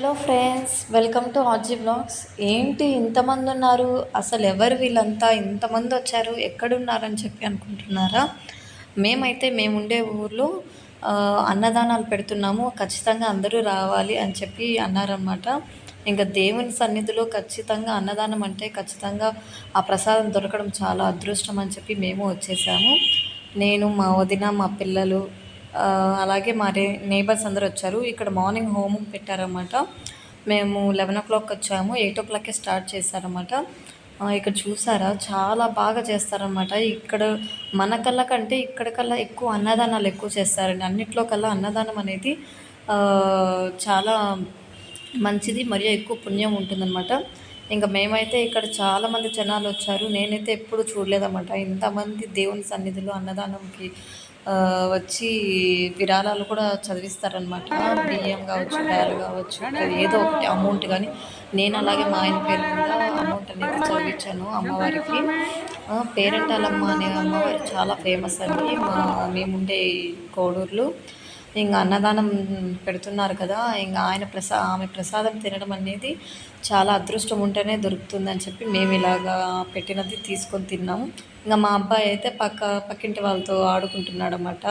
Hello friends, welcome to RG blogs. ఏంటి ఇంతమంది ఉన్నారు? అసలు ఎవరు వీళ్ళంతా? ఇంతమంది వచ్చారు, ఎక్కడున్నారని చెప్పి అనుకుంటున్నారా? మేముండే ఊర్లో అన్నదానాలు పెడుతున్నాము, ఖచ్చితంగా అందరూ రావాలి అని చెప్పి అన్నారనమాట. ఇంకా దేవుని సన్నిధిలో ఖచ్చితంగా అన్నదానం అంటే ఖచ్చితంగా ఆ ప్రసాదం దొరకడం చాలా అదృష్టం అని చెప్పి మేము వచ్చేసాము. నేను, మా వదిన, మా పిల్లలు, అలాగే మా నేబర్స్ అందరూ వచ్చారు. ఇక్కడ మార్నింగ్ హోమం పెట్టారన్నమాట. మేము 11 వచ్చాము, 8 స్టార్ట్ చేశారన్నమాట. ఇక్కడ చూసారా, చాలా బాగా చేస్తారన్నమాట. ఇక్కడ మన కళ్ళ కంటే ఇక్కడ కల్లా ఎక్కువ అన్నదానాలు ఎక్కువ చేస్తారండి. అన్నిట్లో కల్లా అన్నదానం అనేది చాలా మంచిది, మరియు ఎక్కువ పుణ్యం ఉంటుందన్నమాట. ఇంకా మేమైతే ఇక్కడ చాలామంది జనాలు వచ్చారు. నేనైతే ఎప్పుడు చూడలేదన్నమాట ఇంతమంది దేవుని సన్నిధిలో అన్నదానంకి వచ్చి విరాళాలు కూడా చదివిస్తారనమాట. బియ్యం కావచ్చు, బ్యాలు కావచ్చు, ఏదో ఒకటి అమౌంట్. కానీ నేను అలాగే మా ఆయన పేరు మీద అమౌంట్ అనేది చదివించాను అమ్మవారికి. పేరెంటాలమ్మ అనే అమ్మవారు చాలా ఫేమస్ అండి మేముండే కోడూరులో. ఇంకా అన్నదానం పెడుతున్నారు కదా, ఇంకా ఆమె ప్రసాదం తినడం అనేది చాలా అదృష్టం ఉంటేనే దొరుకుతుందని చెప్పి మేము ఇలాగా పెట్టినది తీసుకొని తిన్నాము. ఇంకా మా అబ్బాయి అయితే పక్కింటి వాళ్ళతో ఆడుకుంటున్నాడు అన్నమాట.